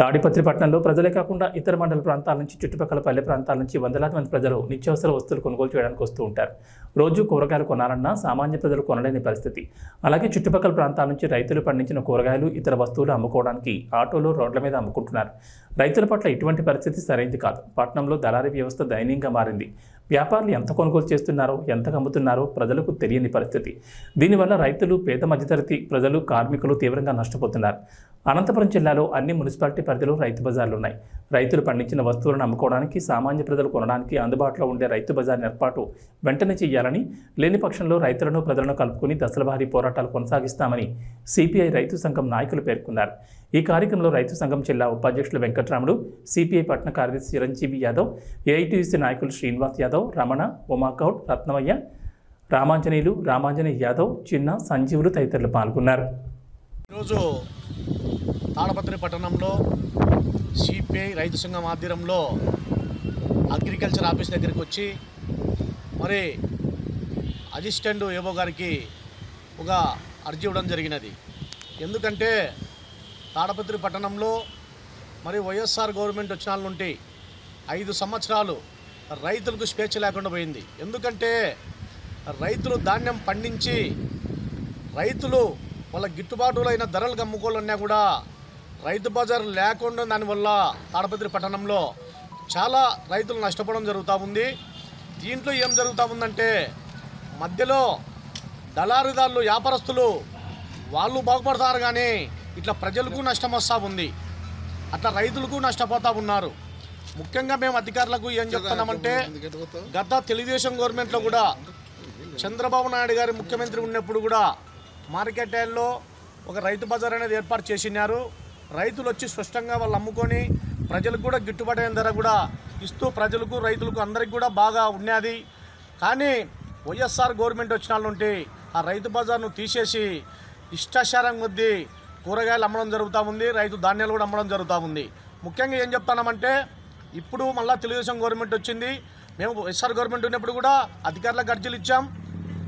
తాడిపత్రి పట్టణంలో ప్రజలే కాకుండా ఇతర మండల ప్రాంతాల నుంచి చుట్టుపక్కల పల్లె ప్రాంతాల నుంచి వందలాది మంది ప్రజలు నిత్యావసర వస్తువులు కొనుగోలు చేయడానికి వస్తూ ఉంటారు. రోజు కూరగాయలు కొనాలన్నా సామాన్య ప్రజలు కొనలేని పరిస్థితి. అలాగే చుట్టుపక్కల ప్రాంతాల నుంచి రైతులు పండించిన కూరగాయలు ఇతర వస్తువులు అమ్ముకోవడానికి ఆటోలు రోడ్ల మీద అమ్ముకుంటున్నారు. రైతుల పట్ల ఇటువంటి పరిస్థితి సరైనది కాదు. పట్టణంలో దళారీ వ్యవస్థ దయనీయంగా మారింది. వ్యాపారులు ఎంత కొనుగోలు చేస్తున్నారో ఎంత అమ్ముతున్నారో ప్రజలకు తెలియని పరిస్థితి. దీనివల్ల రైతులు, పేద మధ్యతరగతి ప్రజలు, కార్మికులు తీవ్రంగా నష్టపోతున్నారు. అనంతపురం జిల్లాలో అన్ని మున్సిపాలిటీ పరిధిలో రైతు బజార్లు ఉన్నాయి. రైతులు పండించిన వస్తువులను అమ్ముకోవడానికి, సామాన్య ప్రజలు కొనడానికి అందుబాటులో ఉండే రైతు బజార్ ఏర్పాటు వెంటనే చేయాలని, లేని పక్షంలో రైతులను ప్రజలను కలుపుకుని దశలవారీ పోరాటాలు కొనసాగిస్తామని సిపిఐ రైతు సంఘం నాయకులు పేర్కొన్నారు. ఈ కార్యక్రమంలో రైతు సంఘం జిల్లా ఉపాధ్యక్షులు వెంకటరాముడు, సిపిఐ పట్టణ కార్యదర్శి చిరంజీవి యాదవ్, ఏఐటీయూసీ నాయకులు శ్రీనివాస్ యాదవ్, రమణ, ఉమాగౌడ్, రత్నమయ్య, రామాంజనేయ యాదవ్, చిన్న, సంజీవులు తదితరులు పాల్గొన్నారు. ఈరోజు తాడపత్రి పట్టణంలో సిపిఐ రైతు సంఘం ఆధ్వర్యంలో అగ్రికల్చర్ ఆఫీస్ దగ్గరికి వచ్చి మరి అసిస్టెంట్ ఏవో గారికి ఒక అర్జీ ఇవ్వడం జరిగినది. ఎందుకంటే తాడపత్రి పట్టణంలో మరి వైఎస్ఆర్ గవర్నమెంట్ వచ్చిన నుండి 5 సంవత్సరాలు రైతులకు స్వేచ్ఛ లేకుండా పోయింది. ఎందుకంటే రైతులు ధాన్యం పండించి రైతులు వాళ్ళ గిట్టుబాటులైన ధరలకు అమ్ముకోవాలన్నా కూడా రైతు బజార్ లేకుండా దానివల్ల తాడపత్రి పట్టణంలో చాలా రైతులు నష్టపోవడం జరుగుతూ ఉంది. దీంట్లో ఏం జరుగుతూ ఉందంటే మధ్యలో దళారీదారులు, వ్యాపారస్తులు వాళ్ళు బాగుపడతారు, కానీ ఇట్లా ప్రజలకు నష్టం వస్తూ ఉంది, అట్లా రైతులకు నష్టపోతూ ఉన్నారు. ముఖ్యంగా మేము అధికారులకు ఏం చెప్తున్నామంటే, గత తెలుగుదేశం గవర్నమెంట్లో కూడా చంద్రబాబు నాయుడు గారు ముఖ్యమంత్రి ఉన్నప్పుడు కూడా మార్కెట్ యార్డ్లో ఒక రైతు బజార్ అనేది ఏర్పాటు చేసినారు. రైతులు వచ్చి స్పష్టంగా వాళ్ళు అమ్ముకొని ప్రజలకు కూడా గిట్టుబాటు అయిన ధర కూడా ఇస్తూ ప్రజలకు, రైతులకు అందరికి కూడా బాగా ఉన్నది. కానీ వైఎస్ఆర్ గవర్నమెంట్ వచ్చిన నుండి ఆ రైతు బజార్ను తీసేసి ఇష్టాచారం కొద్దీ కూరగాయలు అమ్మడం జరుగుతూ ఉంది, రైతు ధాన్యాలు కూడా అమ్మడం జరుగుతూ ఉంది. ముఖ్యంగా ఏం చెప్తున్నామంటే, ఇప్పుడు మళ్ళీ తెలుగుదేశం గవర్నమెంట్ వచ్చింది. మేము వైఎస్ఆర్ గవర్నమెంట్ ఉన్నప్పుడు కూడా అధికారులకు అర్జీలు ఇచ్చాం.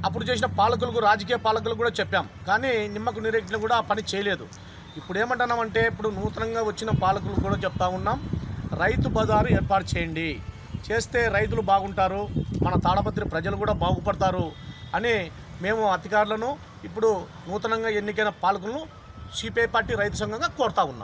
అప్పుడు చేసిన పాలకులకు, రాజకీయ పాలకులకు కూడా చెప్పాం, కానీ నిమ్మకు నీరెక్కిన కూడా పని చేయలేదు. ఇప్పుడు ఏమంటున్నామంటే, ఇప్పుడు నూతనంగా వచ్చిన పాలకులకు కూడా చెప్తా ఉన్నాం, రైతు బజారు ఏర్పాటు చేయండి, చేస్తే రైతులు బాగుంటారు, మన తాడపత్రి ప్రజలు కూడా బాగుపడతారు అని మేము అధికారులను, ఇప్పుడు నూతనంగా ఎన్నికైన పాలకులను సిపిఐ పార్టీ రైతు సంఘంగా కోరుతా ఉన్నాం.